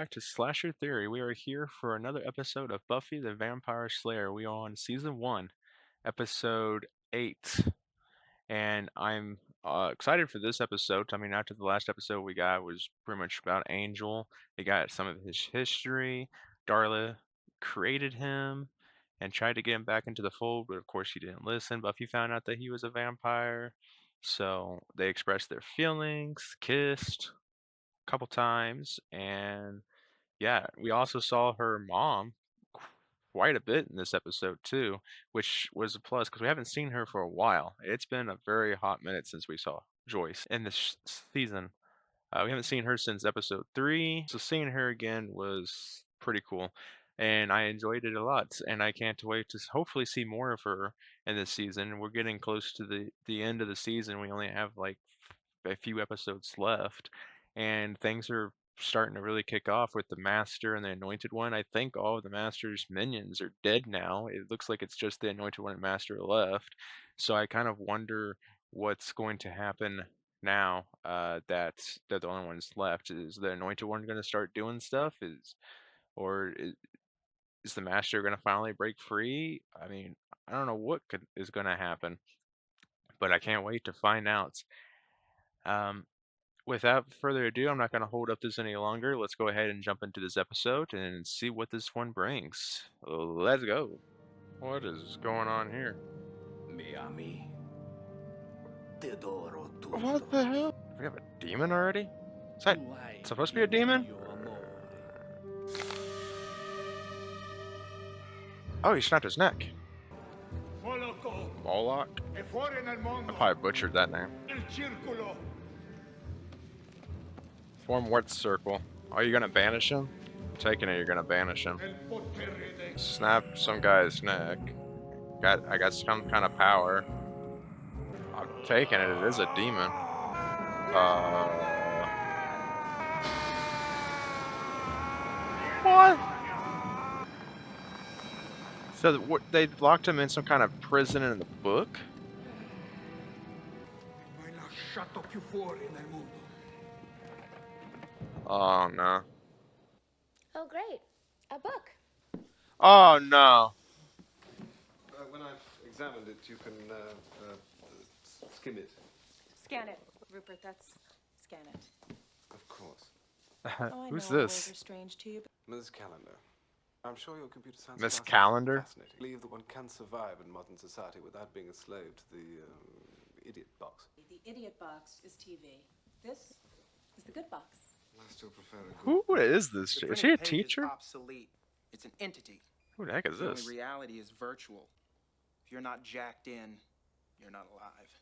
back to Slasher Theory. We are here for another episode of Buffy the Vampire Slayer. We are on Season 1, Episode 8. And I'm excited for this episode. I mean, after the last episode we got was pretty much about Angel. They got some of his history. Darla created him and tried to get him back into the fold, but of course she didn't listen. Buffy found out that he was a vampire. So they expressed their feelings, kissed a couple times, and yeah, we also saw her mom quite a bit in this episode too, which was a plus because we haven't seen her for a while. It's been a very hot minute since we saw Joyce in this season. We haven't seen her since episode 3, so seeing her again was pretty cool, and I enjoyed it a lot. And I can't wait to hopefully see more of her in this season. We're getting close to the end of the season. We only have like a few episodes left, and things are starting to really kick off with the Master and the Anointed One. I think all of the Master's minions are dead now. It looks like it's just the Anointed One and Master left. So I kind of wonder what's going to happen now that they're the only ones left. Is the Anointed One going to start doing stuff? Is the Master going to finally break free? I mean, I don't know what is going to happen, but I can't wait to find out. Without further ado, I'm not going to hold up this any longer. Let's go ahead and jump into this episode and see what this one brings. Let's go. What is going on here? What the hell? We have a demon already? Is that supposed to be a demon? Oh, he snapped his neck. Moloch? I probably butchered that name. Form what circle? Are you gonna banish him? I'm taking it you're gonna banish him. Snap some guy's neck. I got some kind of power. I'm taking it. It is a demon. What? So what, they locked him in some kind of prison in the book? Oh no. Oh great, a book. Oh no. When I've examined it, you can skim it. Scan it, Rupert. That's scan it. Of course. Who's I know this? words are strange to you, but Ms. Calendar. I'm sure your computer science Miss class is Calendar? fascinating. I believe that one can survive in modern society without being a slave to the idiot box. the idiot box is TV. This is the good box. I still prefer a good. Who is this? Is she a teacher? Obsolete. It's an entity. Who the heck is The this? only reality is virtual. If you're not jacked in, you're not alive.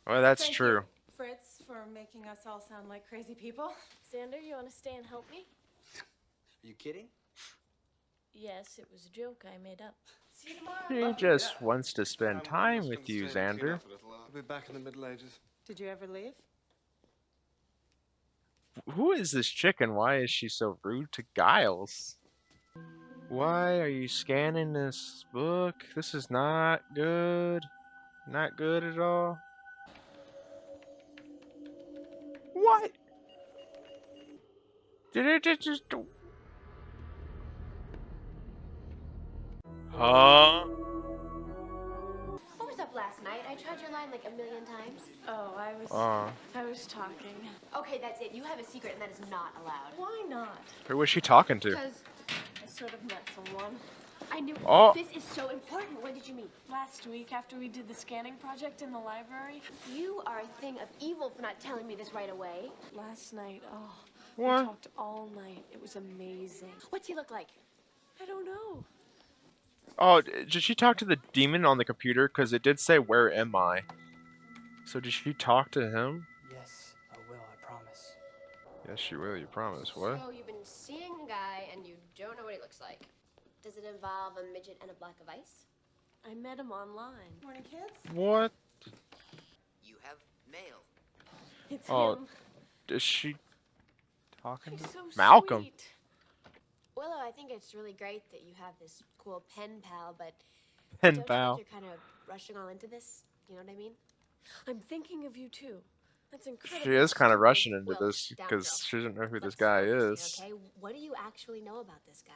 Well, that's Thank true. you, Fritz, for making us all sound like crazy people. Xander, you want to stay and help me? Are you kidding? Yes, it was a joke I made up. See you tomorrow. He just wants to spend time with you, Xander. I'll be back in the Middle Ages. Did you ever leave? Who is this chick and why is she so rude to Giles? Why are you scanning this book? This is not good. Not good at all. What? Did it just... Huh? What was up last night? I tried your line like a million times. Oh, I was talking. Okay, that's it. You have a secret and that is not allowed. Why not? Who was she talking to? Because I sort of met someone. I knew Oh. this is so important. When did you meet? Last week, after we did the scanning project in the library. You are a thing of evil for not telling me this right away. Last night, What? we talked all night. It was amazing. What's he look like? I don't know. Oh, did she talk to the demon on the computer? Because it did say, "Where am I?" So did she talk to him? Yes, I will, I promise. Yes, she will. You promise. What? So you've been seeing a guy and you don't know what he looks like. Does it involve a midget and a block of ice? I met him online. Morning, kids. What? You have mail. It's Oh, him. is she talking He's to so Malcolm? sweet. Willow, I think it's really great that you have this cool pen pal, but Pen don't pal. you think you're kind of rushing all into this? You know what I mean? I'm thinking of you too. That's incredible. She is kind of rushing into Well, this down because girl. she doesn't know who this Let's guy focus is. here, okay? What do you actually know about this guy?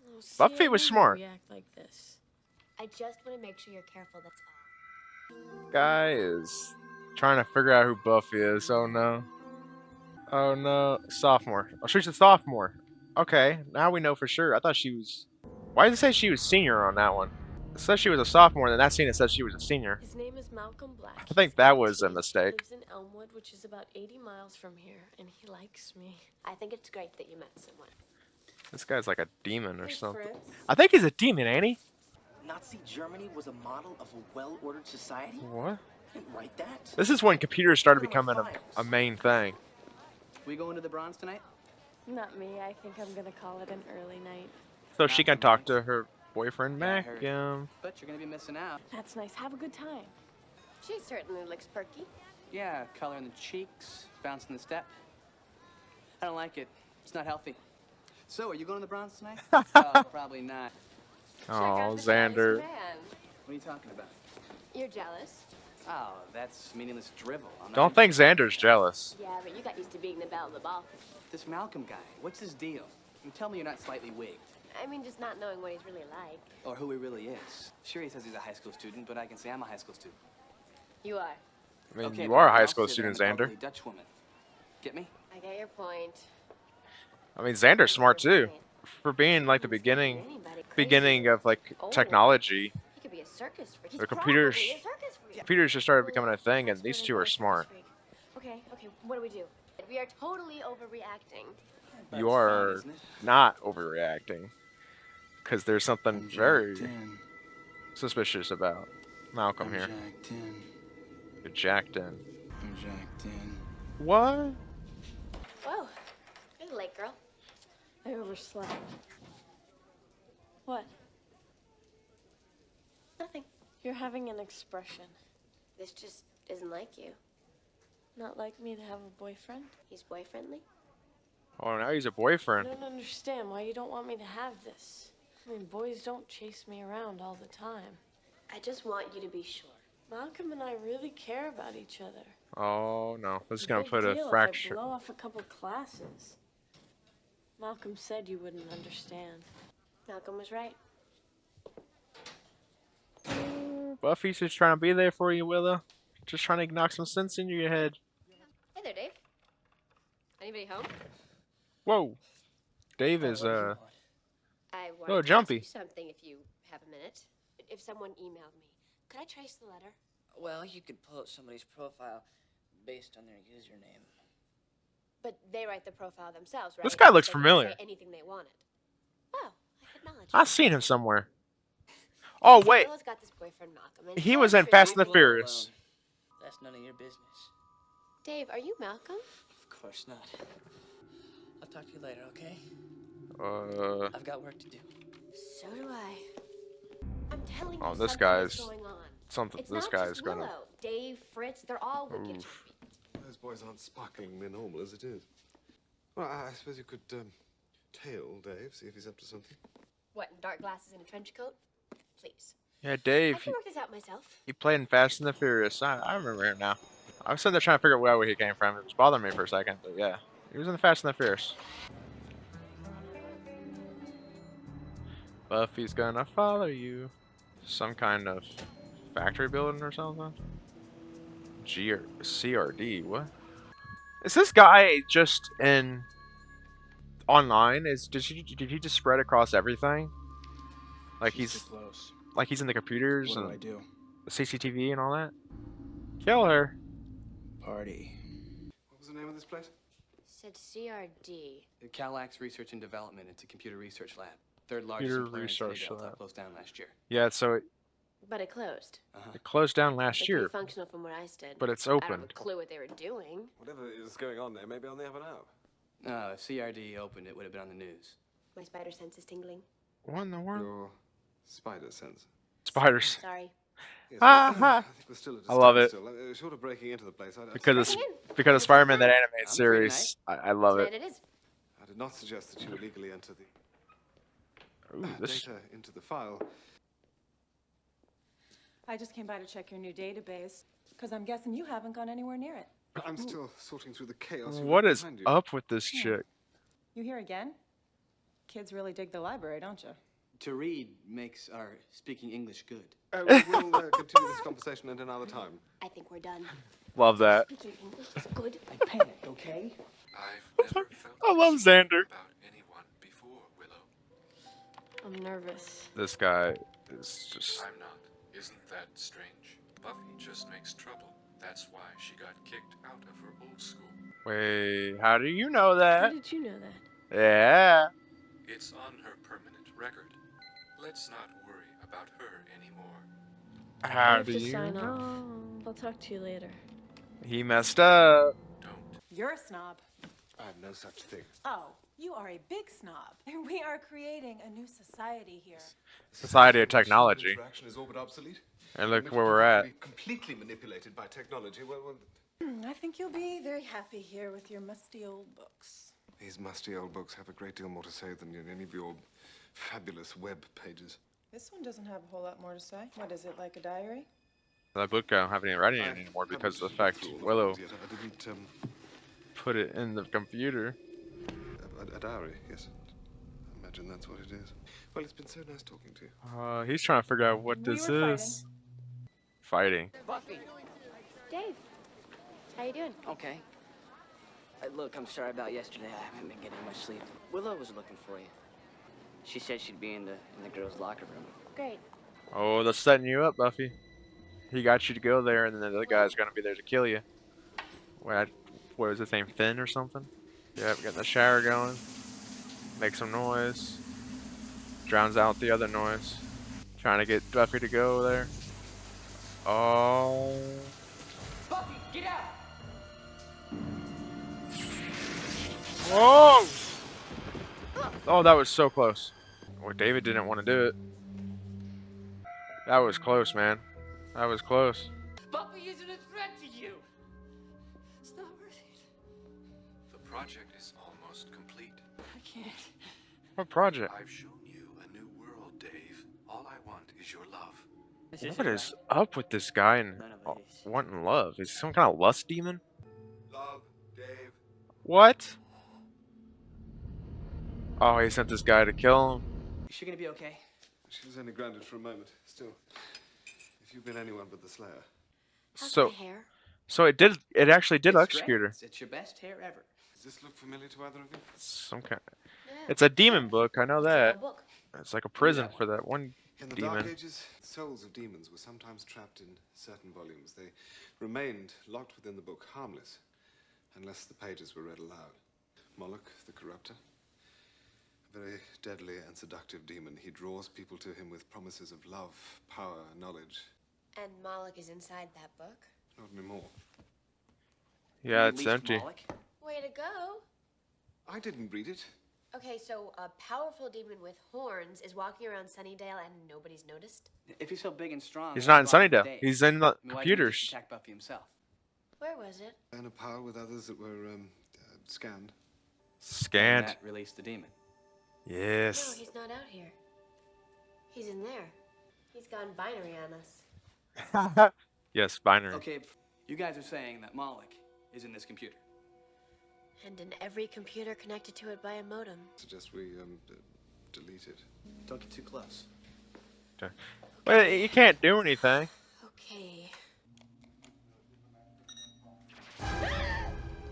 Oh, see, Buffy I was knew you'd smart. react like this. I just want to make sure you're careful, that's all. Guy is trying to figure out who Buffy is. Oh no. Oh no. Sophomore. Oh, she's a sophomore. Okay, now we know for sure. I thought she was. Why does it say she was senior on that one? It says she was a sophomore, and then that scene it says she was a senior. His name is Malcolm Black. I think He's that was a 18, mistake. Lives in Elmwood, which is about 80 miles from here, and he likes me. I think it's great that you met someone. This guy's like a demon or Hey, something. Fritz. I think he's a demon, ain't he? Nazi Germany was a model of a well-ordered society? What? I didn't write that. This is when computers started becoming a main thing. We going to the Bronze tonight? Not me. I think I'm gonna call it an early night. So she can talk to her boyfriend Yeah, I heard. Malcolm. But you're gonna be missing out. That's nice. Have a good time. She certainly looks perky. Yeah, color in the cheeks, bounce in the step. I don't like it. It's not healthy. So, are you going to the Bronze tonight? Oh, probably not. Oh, Xander. Man. What are you talking about? You're jealous. Oh, that's meaningless drivel. I'm not Don't think Xander's jealous. Yeah, but you got used to being the belle of the ball. This Malcolm guy, what's his deal? You tell me you're not slightly wigged. I mean, just not knowing what he's really like. Or who he really is. Sure, he says he's a high school student, but I can say I'm a high school student. You are. I mean, Okay, you but are a I'm high also school an student, elderly Xander. Dutch woman. Get me? I get your point. I mean, Xander's smart too. Point. For being like the He's beginning anybody beginning crazier. of like Oh. technology, He could be a circus freak. He's The computers- probably a circus freak. computers just started becoming a Well, thing, and that's these where two the are circus smart. freak. Okay, what do we do? We are totally overreacting. That's You fine, are isn't it? not overreacting, because there's something I'm very jacked in. suspicious about Malcolm I'm here. jacked in. You're jacked in. I'm jacked in. What? Whoa, you're the late girl. I overslept. What? Nothing. You're having an expression. This just isn't like you. Not like me to have a boyfriend? He's boy-friendly. Oh, now he's a I boyfriend. don't understand why you don't want me to have this. I mean, boys don't chase me around all the time. I just want you to be sure. Malcolm and I really care about each other. Oh no, this is It's gonna big put a deal if I fracture. blow off a couple classes. Malcolm said you wouldn't understand. Malcolm was right. Buffy's just trying to be there for you, Willow. Just trying to knock some sense into your head. Hey there, Dave. Anybody home? Whoa, Dave is I wanted Oh, to Jumpy. ask you something if you have a minute. If someone emailed me, could I trace the letter? Well, you could pull up somebody's profile based on their username. But they write the profile themselves, right? This guy looks They can familiar. Say anything they wanted. Oh, I had knowledge. I've seen him somewhere. Oh wait, Willow's got this boyfriend Malcolm. And he I'm was in sure Fast and you- the Furious. That's none of your business. Dave, are you Malcolm? Of course not. I'll talk to you later, okay? Uh, I've got work to do. So do I. I'm telling Oh, you, this something guy's- is going on. something. It's This not guy's just gonna. Willow. Dave, Fritz, they're all wicked. Oof. Those boys aren't sparklingly normal as it is. Well, I suppose you could tail Dave, see if he's up to something. What, in dark glasses and a trench coat? Please. Yeah, I Dave. can work this out myself. He played in Fast and the Furious. I remember him now. I was sitting there trying to figure out where he came from. It was bothering me for a second, but yeah, he was in the Fast and the Furious. Buffy's gonna follow you. Some kind of factory building or something. CRD. What? Is this guy just in online? Did he just spread across everything? Like She's he's too close. like he's in the computers What do I and do? the CCTV and all that. Kill her. Party. What was the name of this place? Said CRD. The Calax Research and Development. It's a computer research lab. Third largest Computer employer in research City Delta. lab. Closed down last year. Yeah, so it But it closed. closed down It's last pretty year, functional from where I stood. but it's I don't have a opened. clue what they were doing. Whatever is going on there may be on the up and up. No, if CRD opened, it would have been on the news. My spider sense is tingling. What in the world? Your spider sense. Spiders. Sorry. Yes, Ah, well, ha. I think we're still at a I love it. standstill. Short of breaking into the place, Because it's Breaking in. because of Spider-Man that animated I'm free series. I love Tonight it. it is. I did not suggest that you illegally enter the Ooh, this data into the file. I just came by to check your new database, because I'm guessing you haven't gone anywhere near it. I'm still sorting through the chaos. you what left is behind you. up with this chick? You here again? Kids really dig the library, don't you? To read makes our speaking English good. We'll continue this conversation at another time. I think we're done. Love that. Speaking English is good. I panicked, okay? I've never felt I love Xander. about anyone before, Willow. I'm nervous. This guy is just. I'm not. Isn't that strange? Buffy just makes trouble. That's why she got kicked out of her old school. Wait, how do you know How that? did you know that? Yeah. It's on her permanent record. Let's not worry about her anymore. I How have do to you sign know? off. I'll talk to you later. He messed up. Don't. You're a snob. I have no such thing. Oh, you are a big snob. We are creating a new society here. Society of technology. Interaction is all but obsolete. And look where we're at. Be completely manipulated by technology. Well, I think you'll be very happy here with your musty old books. these musty old books have a great deal more to say than any of your fabulous web pages. This one doesn't have a whole lot more to say. What is it, like a diary? That book I don't have any writing in it anymore because of the fact Willow Yet. I didn't, put it in the computer. a diary, yes. I imagine that's what it is. Well, it's been so nice talking to you. He's trying to figure out what We this were is. Fighting. Buffy. Dave, how you doing? Okay. Look, I'm sorry about yesterday. I haven't been getting much sleep. Willow was looking for you. She said she'd be in the girls' locker room. Great. Oh, they're setting you up, Buffy. He got you to go there, and then the other guy's gonna be there to kill you. What was his name? Finn or something? Yep, getting the shower going. Make some noise. Drowns out the other noise. Trying to get Buffy to go there. Oh. Buffy, get out! Whoa! Oh, that was so close. Well, David didn't want to do it. That was close, man. That was close. Buffy isn't a threat to you! It's not worth it. The project is almost complete. I can't. What project? I've shown you a new world, Dave. All I want is your love. This isn't What is about- up with this guy and None of it is. wanting love? Is he some kind of lust demon? Love, Dave. What? Oh, he sent this guy to kill him. Is she gonna be okay? She was only grounded for a moment. Still, if you've been anyone but the Slayer. How's So, my hair? it actually did It's electrocute her. great. It's your best hair ever. Does this look familiar to either of you? Some kind. Yeah. It's a demon book. I know It's a that. book. It's like a prison for that one In the Dark demon. Ages, souls of demons were sometimes trapped in certain volumes. They remained locked within the book, harmless, unless the pages were read aloud. Moloch the Corruptor, a very deadly and seductive demon. He draws people to him with promises of love, power, knowledge. And Moloch is inside that book. Not anymore. Yeah, You it's unleashed empty. Moloch? Way to go. I didn't read it. Okay, so a powerful demon with horns is walking around Sunnydale and nobody's noticed? If he's so big and strong, He's why not in bother with Sunnydale. Dave? He's in the I mean, why didn't he just computers. attack Buffy himself? Where was it? And a pile with others that were scanned. And Scanned. that released the demon. No, Yes. he's not out here. He's in there. He's gone binary on us. Yes, binary. Okay, you guys are saying that Moloch is in this computer. And in every computer connected to it by a modem. Suggest we delete it. Don't get too close. Well, you can't do anything. Okay.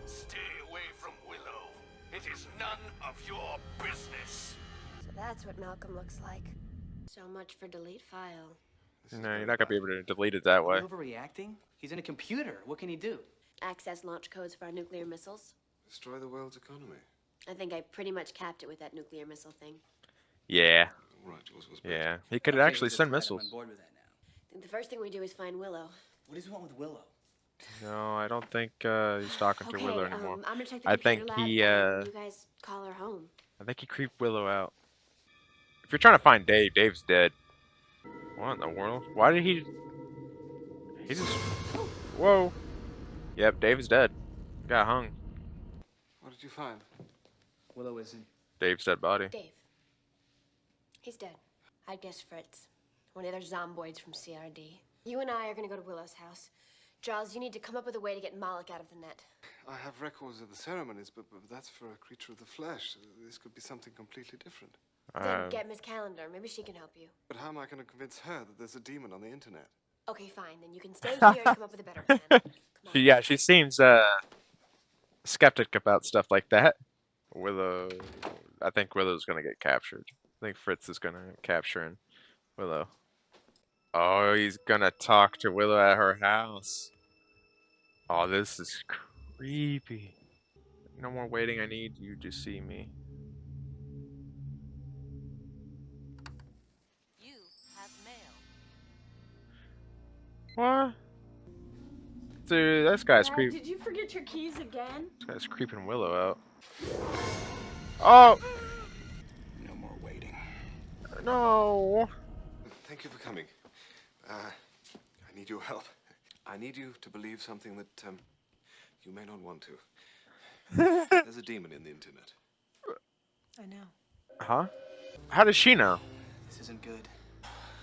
Stay away from Willow. It is none of your business. So that's what Malcolm looks like. So much for delete file. No, you're not gonna be able to delete it that way. Are you overreacting? He's in a computer. What can he do? Access launch codes for our nuclear missiles. Destroy the world's economy. I think I pretty much capped it with that nuclear missile thing. Yeah. Right, yours was better. Yeah. He could Okay, actually he's a send threat. I'm missiles. on board with that now. I think the first thing we do is find Willow. What does he want with Willow? No, I don't think he's talking to Okay, Willow anymore. I'm gonna check the I computer think lab, he, and you guys call her home. I think he creeped Willow out. If you're trying to find Dave, Dave's dead. What in the world? Why did he... He just... Whoa. Yep, Dave is dead. Got hung. What did you find? Willow isn't. Dave's dead body. Dave. He's dead. I'd guess Fritz. One of their zomboids from CRD. You and I are gonna go to Willow's house. Giles, you need to come up with a way to get Moloch out of the net. I have records of the ceremonies, but that's for a creature of the flesh. This could be something completely different. Then get Miss Calendar. Maybe she can help you. But how am I going to convince her that there's a demon on the internet? Okay, fine. Then you can stay here and come up with a better plan. Come on. Yeah, she seems skeptic about stuff like that. Willow, I think Willow's gonna get captured. I think Fritz is gonna capture Willow. Oh, he's gonna talk to Willow at her house. Oh, this is creepy. No more waiting. I need you to see me. You have mail. What? Dude, this guy's Dad, creepy. did you forget your keys again? This guy's creeping Willow out. Oh No more waiting. no! Thank you for coming. I need your help. I need you to believe something that you may not want to. There's a demon in the internet. I know. Huh? How does she know? This isn't good.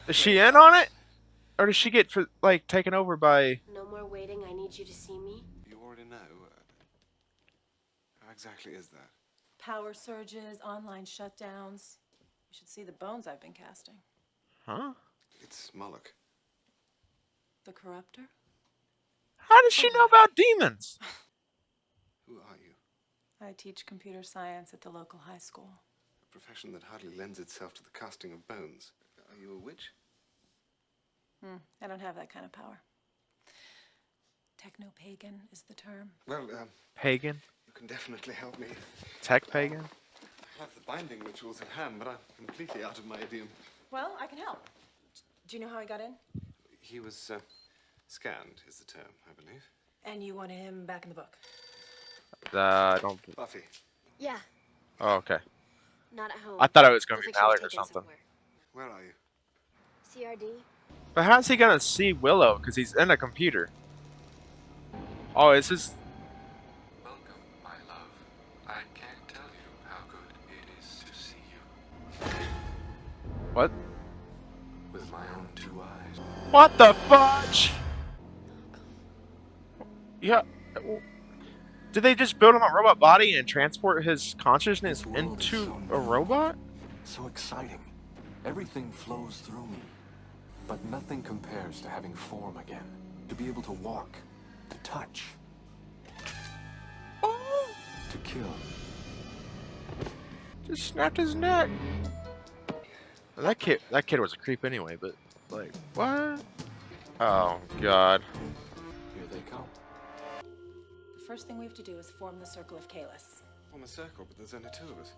Is she in on it, or does she get like taken over by? No more waiting. I need you to see me. You already know. How exactly is that? Power surges, online shutdowns. You should see the bones I've been casting. Huh? It's Moloch. The Corruptor? How does she know about demons? Who are you? I teach computer science at the local high school. A profession that hardly lends itself to the casting of bones. Are you a witch? I don't have that kind of power. Techno-pagan is the term. Well, Pagan? you can definitely help me. Tech pagan? I have the binding rituals at hand, but I'm completely out of my idiom. Well, I can help. Do you know how he got in? He was scanned, is the term, I believe. And you wanted him back in the book? I don't. Buffy. Yeah, Oh, okay. not at home. I thought it was gonna Looks be like she was Mallard or taken something. Where are you? somewhere. CRD? But how's he gonna see Willow? Because he's in a computer. Oh, is this? Welcome, my love. I can't tell you how good it is to see you. What? With my own 2 eyes. What the fudge? Yeah. Did they just build him a robot body and transport his consciousness into a robot? So exciting. Everything flows through me. But nothing compares to having form again. To be able to walk, to touch, to kill. Just snapped his neck. That kid was a creep anyway, but like, what? Oh god. Here they come. The first thing we have to do is form the Circle of Kalis. Form a circle, but there's only 2 of us.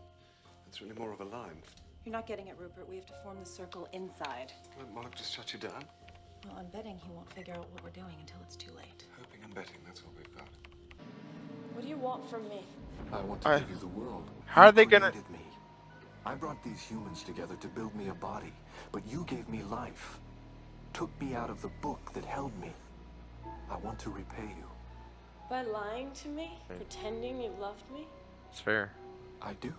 It's really more of a line. You're not getting it, Rupert. We have to form the circle inside. Won't Moloch just shut you down? Well, I'm betting he won't figure out what we're doing until it's too late. Hoping and betting, that's what we've got. What do you want from me? I want to give you the world. How are You they gonna- created me. I brought these humans together to build me a body, but you gave me life. Took me out of the book that held me. I want to repay you. By lying to me? Pretending you loved me? It's fair. I do.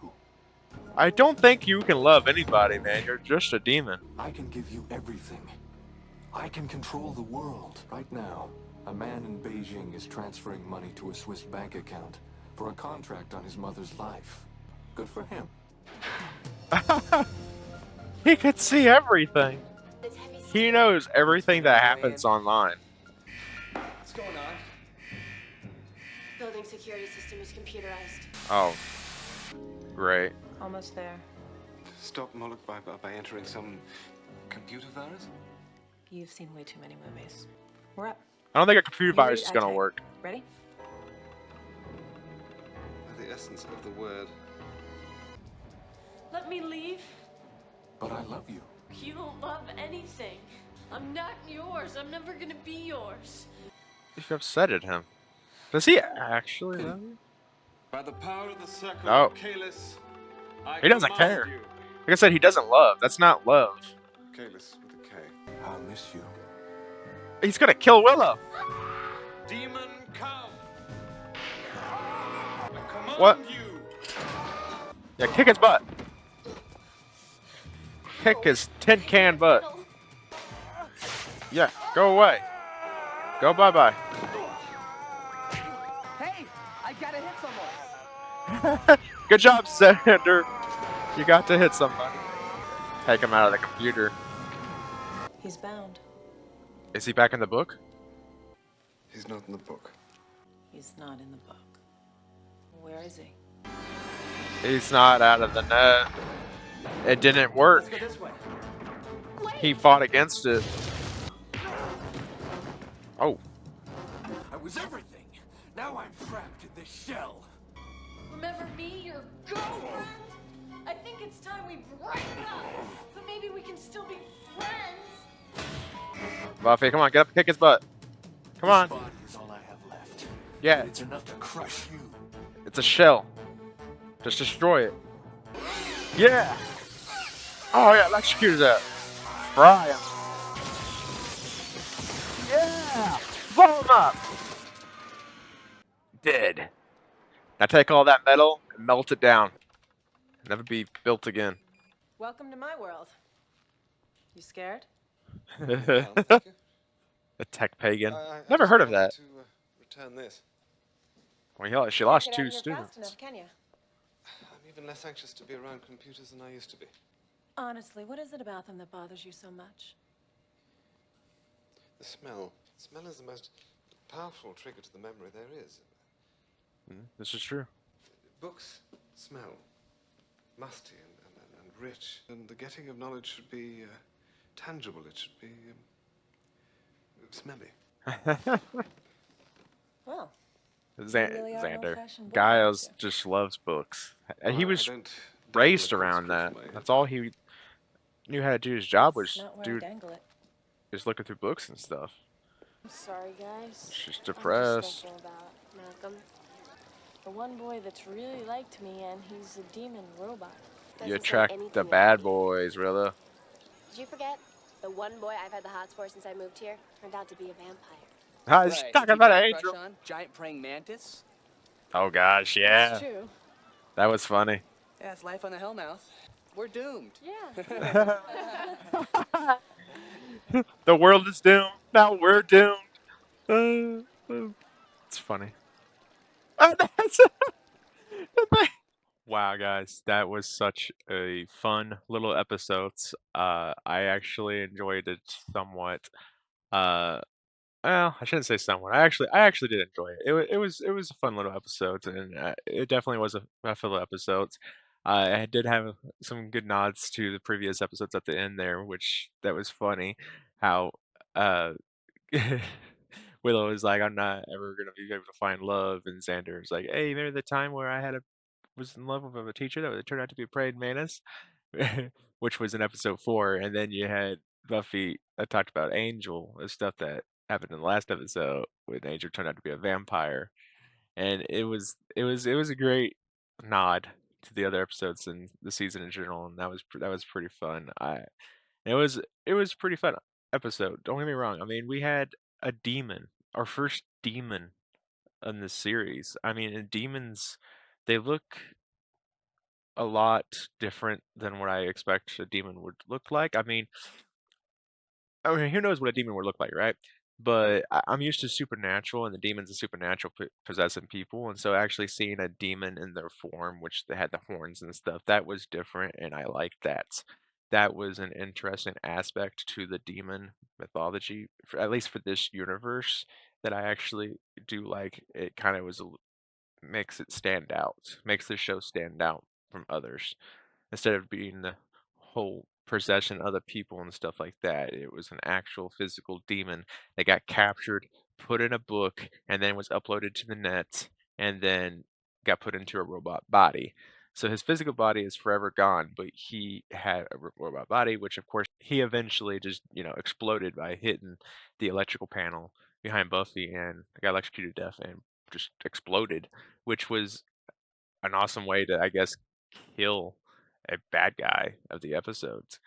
I don't think you can love anybody, man. You're just a demon. I can give you everything. I can control the world. Right now, a man in Beijing is transferring money to a Swiss bank account for a contract on his mother's life. Good for him. He could see everything. It's heavy stuff. He knows everything that happens online. What's going on? Building security system is computerized. Oh, great. Almost there. Stop Moloch by entering some computer virus? You've seen way too many movies. We're up. I don't think a computer You virus read, is I gonna type. work. Ready? The essence of the word. Let me leave? But I love you. You don't love anything. I'm not yours. I'm never gonna be yours. You've upset at him. Does he actually love you? By the power of the circle No. of Kalis, I He doesn't command care. you. Like I said, he doesn't love. That's not love. Kalis with a K. I'll miss you. He's gonna kill Willow. Demon, come! I command What? you! Yeah, kick his butt. Kick his tin can butt. Yeah, go away. Go bye-bye. Hey, I gotta hit someone. Good job, Senator. You got to hit somebody. Take him out of the computer. He's bound. Is he back in the book? He's not in the book. He's not in the book. Where is he? He's not out of the net. It didn't work. Let's go this way. He fought against it. Oh. I was everything. Now I'm trapped in this shell. Remember me, your girlfriend? I think it's time we break up. But maybe we can still be friends. Buffy, come on, get up and kick his butt. Come on. This body is all I have left. Yeah. But it's enough to crush you. It's a shell. Just destroy it. Yeah. Oh yeah, electrocute that. Fry him. Yeah. Blow him up. Dead. Now take all that metal and melt it down. Never be built again. Welcome to my world. You scared? A tech pagan. I Never just heard of wanted that. To return this. Well, she lost Get out 2 of here students. fast enough, can you? I'm even less anxious to be around computers than I used to be. Honestly, what is it about them that bothers you so much? The smell. The smell is the most powerful trigger to the memory there is. This is true. Books smell musty and rich, and the getting of knowledge should be tangible. It should be smelly. Well, really are an Xander. old-fashioned book, Giles aren't just loves books. And Well, he I was don't raised dangle the around that. consequence of my- That's all he knew how to do. His job That's was not where I do dangle it. just looking through books and stuff. I'm sorry, guys. She's I'm depressed. just thinking about Malcolm. The one boy that's really liked me, and he's a demon robot. You Doesn't say attract anything the about bad you. boys, Rilla. Did you forget? The one boy I've had the hots for since I moved here turned out to be a vampire. I was talking Keep about that an crush angel. on? Giant praying mantis? Oh gosh, yeah. That's true. That was funny. Yeah, it's life on the Hellmouth. We're doomed. Yeah. The world is doomed. Now we're doomed. It's funny. Wow, guys, that was such a fun little episodes. I actually enjoyed it somewhat. Uh, well, I shouldn't say somewhat. I actually did enjoy it. It was a fun little episode, and it definitely was a fun little episodes. I did have some good nods to the previous episodes at the end there, which that was funny. How uh, Willow is like, I'm not ever gonna be able to find love, and Xander is like, hey, remember the time where was in love with a teacher that turned out to be a praying mantis, which was in episode 4, and then you had Buffy talked about Angel and stuff that happened in the last episode when Angel turned out to be a vampire, and it was a great nod to the other episodes in the season in general, and that was pretty fun. It was pretty fun episode. Don't get me wrong. I mean, we had a demon, our first demon in the series. I mean, and demons, they look a lot different than what I expect a demon would look like. I mean, who knows what a demon would look like, right? But I'm used to supernatural, and the demons and supernatural possessing people, and so actually seeing a demon in their form, which they had the horns and stuff, that was different, and I liked that. That was an interesting aspect to the demon mythology, at least for this universe, that I actually do like. It kind of makes it stand out, makes the show stand out from others. Instead of being the whole possession of other people and stuff like that, it was an actual physical demon that got captured, put in a book, and then was uploaded to the net, and then got put into a robot body. So his physical body is forever gone, but he had a robot body, which of course he eventually just, exploded by hitting the electrical panel behind Buffy and got electrocuted to death and just exploded, which was an awesome way to, I guess, kill a bad guy of the episodes.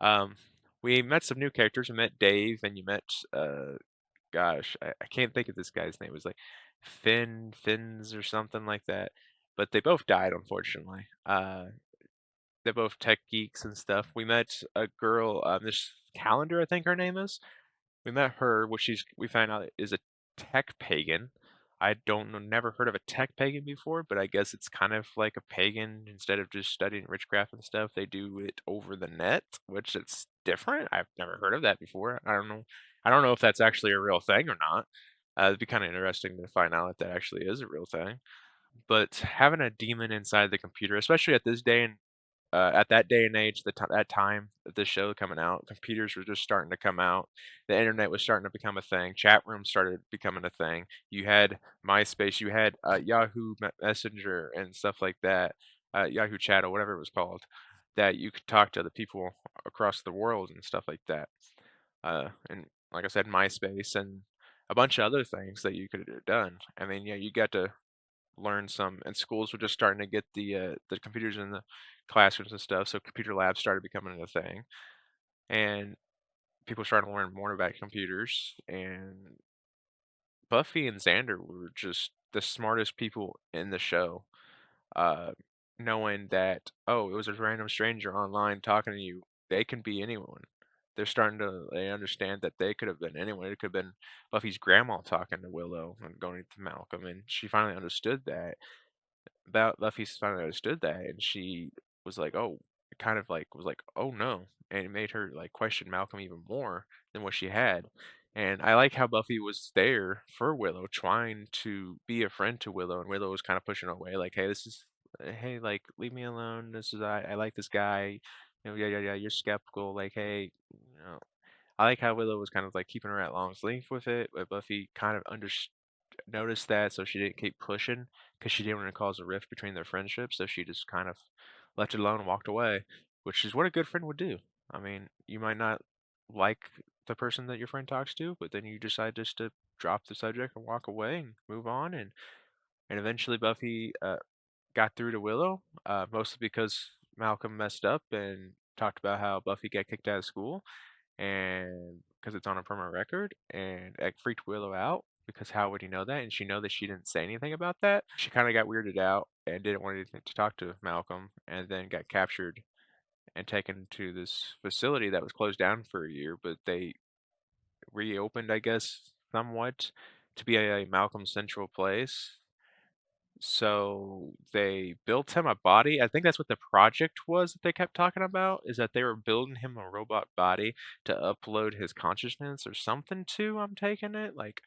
Um, we met some new characters. We met Dave, and you met, gosh, I can't think of this guy's name. It was like Fins or something like that. But they both died, unfortunately. They're both tech geeks and stuff. We met a girl, this Calendar, I think her name is. We met her, which we found out is a tech pagan. I don't know, never heard of a tech pagan before, but I guess it's kind of like a pagan. Instead of just studying witchcraft and stuff, they do it over the net, which it's different. I've never heard of that before. I don't know. I don't know if that's actually a real thing or not. It'd be kind of interesting to find out if that actually is a real thing. But having a demon inside the computer, especially at this day and at that day and age, that time of this show coming out, computers were just starting to come out. The internet was starting to become a thing. Chat rooms started becoming a thing. You had MySpace, you had Yahoo Messenger and stuff like that, Yahoo Chat or whatever it was called, that you could talk to other people across the world and stuff like that. And like I said, MySpace and a bunch of other things that you could have done. I mean, yeah, you got to learn some, and schools were just starting to get the computers in the classrooms and stuff, so computer labs started becoming a thing, and people started to learn more about computers, and Buffy and Xander were just the smartest people in the show, uh, knowing that, oh, it was a random stranger online talking to you. They can be anyone. They understand that they could have been anyone. It could have been Buffy's grandma talking to Willow and going to Malcolm, and she finally understood that. Buffy finally understood that, and she was like, "Oh," kind of like was like, "Oh no," and it made her like question Malcolm even more than what she had. And I like how Buffy was there for Willow, trying to be a friend to Willow, and Willow was kind of pushing her away, like, "Hey, hey, like, leave me alone. I like this guy. Yeah, yeah, yeah. You're skeptical. Like, hey, you know." I like how Willow was kind of like keeping her at arm's length with it, but Buffy kind of noticed that, so she didn't keep pushing because she didn't want to cause a rift between their friendship. So she just kind of left it alone and walked away, which is what a good friend would do. I mean, you might not like the person that your friend talks to, but then you decide just to drop the subject and walk away and move on. And eventually Buffy got through to Willow, mostly because Malcolm messed up and talked about how Buffy got kicked out of school and because it's on a permanent record, and it freaked Willow out because how would he know that? And she know that she didn't say anything about that. She kind of got weirded out and didn't want anything to talk to Malcolm, and then got captured and taken to this facility that was closed down for a year, but they reopened, I guess, somewhat to be a Malcolm Central place. So they built him a body. I think that's what the project was that they kept talking about, is that they were building him a robot body to upload his consciousness or something to, I'm taking it. Like,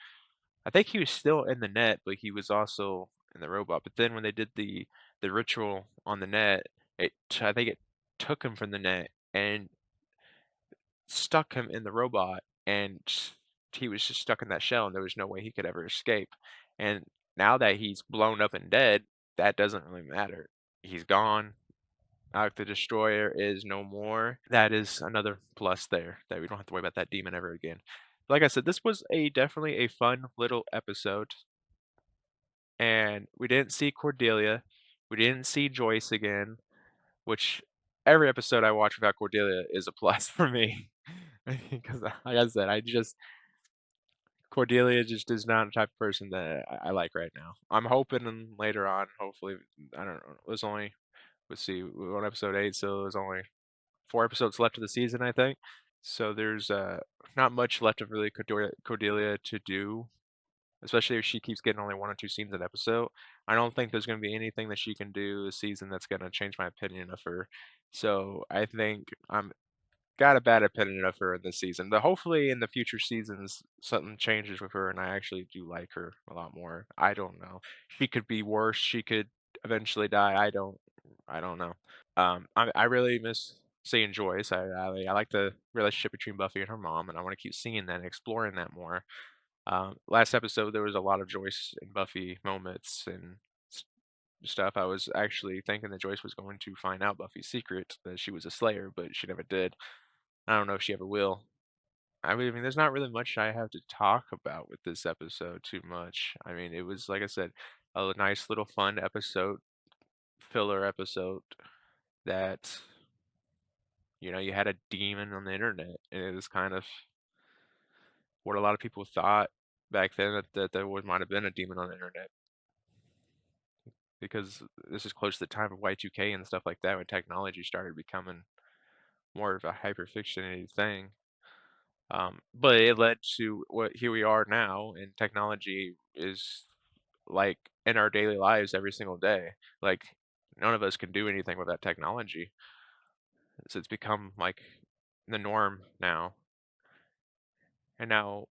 I think he was still in the net, but he was also in the robot. But then when they did the ritual on the net, I think it took him from the net and stuck him in the robot, and he was just stuck in that shell, and there was no way he could ever escape. And now that he's blown up and dead, that doesn't really matter. He's gone. Alec the Destroyer is no more. That is another plus there, that we don't have to worry about that demon ever again. Like I said, this was definitely a fun little episode, and we didn't see Cordelia. We didn't see Joyce again, which every episode I watch without Cordelia is a plus for me. Because, like I said, Cordelia just is not the type of person that I like right now. I'm hoping later on, hopefully, I don't know. It was only, let's see, we're on episode 8, so there's only 4 episodes left of the season, I think. So there's not much left of really Cordelia to do, especially if she keeps getting only 1 or 2 scenes an episode. I don't think there's going to be anything that she can do this season that's going to change my opinion of her. So I think I'm got a bad opinion of her in this season, but hopefully in the future seasons something changes with her and I actually do like her a lot more. I don't know. She could be worse. She could eventually die. I don't know. I really miss seeing Joyce. I like the relationship between Buffy and her mom, and I want to keep seeing that and exploring that more. Last episode there was a lot of Joyce and Buffy moments and s- stuff. I was actually thinking that Joyce was going to find out Buffy's secret, that she was a Slayer, but she never did. I don't know if she ever will. I mean, there's not really much I have to talk about with this episode too much. I mean, it was, like I said, a nice little fun episode, filler episode that, you had a demon on the internet. And it was kind of what a lot of people thought back then, that there might have been a demon on the internet. Because this is close to the time of Y2K and stuff like that, when technology started becoming more of a hyperfictionated thing. But it led to what here we are now, and technology is like in our daily lives every single day. Like none of us can do anything without technology. So it's become like the norm now. And now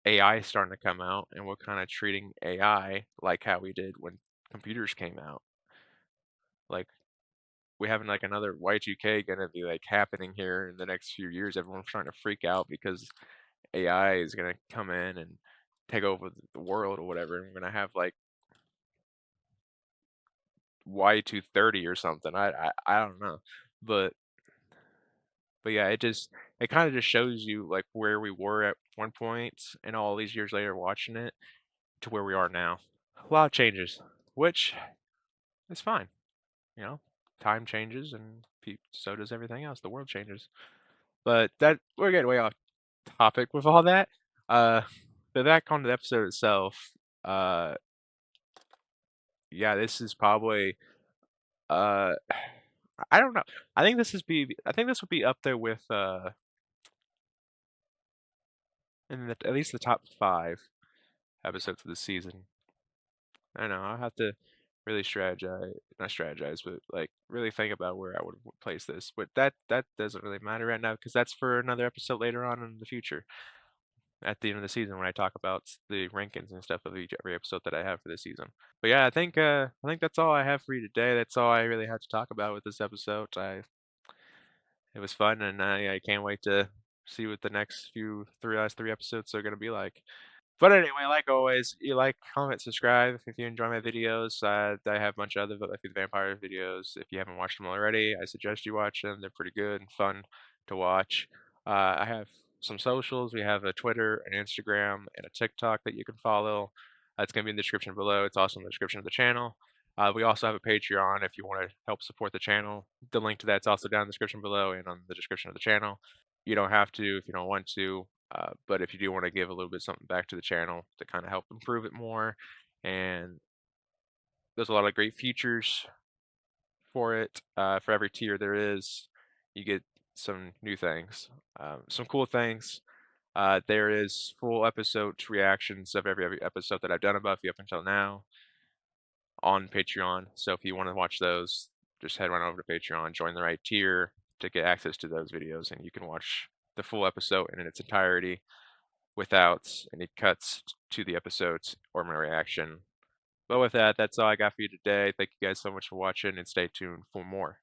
AI is starting to come out, and we're kind of treating AI like how we did when computers came out. Like we having like another Y2K gonna be like happening here in the next few years. Everyone's starting to freak out because AI is gonna come in and take over the world or whatever, and we're gonna have like Y230 or something. I don't know, but yeah, it kind of just shows you like where we were at one point, and all these years later watching it to where we are now. A lot of changes, which is fine. You know, time changes, and so does everything else. The world changes. But that we're getting way off topic with all that. Uh, but back on the episode itself. Uh, yeah, this is probably uh, I don't know. I think this would be up there with in at least the top 5 episodes of the season. I don't know. I'll have to really strategize, not strategize, but like really think about where I would place this. But that doesn't really matter right now because that's for another episode later on in the future. At the end of the season when I talk about the rankings and stuff of every episode that I have for this season. But yeah, I think that's all I have for you today. That's all I really had to talk about with this episode. It was fun, and I can't wait to see what the next last 3 episodes are gonna be like. But anyway, like always, you like, comment, subscribe if you enjoy my videos. I have a bunch of other Buffy the Vampire videos. If you haven't watched them already, I suggest you watch them. They're pretty good and fun to watch. I have some socials. We have a Twitter, an Instagram, and a TikTok that you can follow. It's going to be in the description below. It's also in the description of the channel. We also have a Patreon if you want to help support the channel. The link to that's also down in the description below and on the description of the channel. You don't have to if you don't want to. But if you do want to give a little bit something back to the channel to kind of help improve it more, and there's a lot of great features for it. For every tier there is, you get some new things, some cool things. There is full episode reactions of every episode that I've done of Buffy up until now on Patreon. So if you want to watch those, just head on over to Patreon, join the right tier to get access to those videos, and you can watch the full episode in its entirety without any cuts to the episodes or my reaction. But with that, that's all I got for you today. Thank you guys so much for watching, and stay tuned for more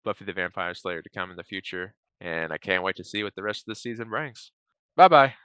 Buffy the Vampire Slayer to come in the future. And I can't wait to see what the rest of the season brings. Bye bye.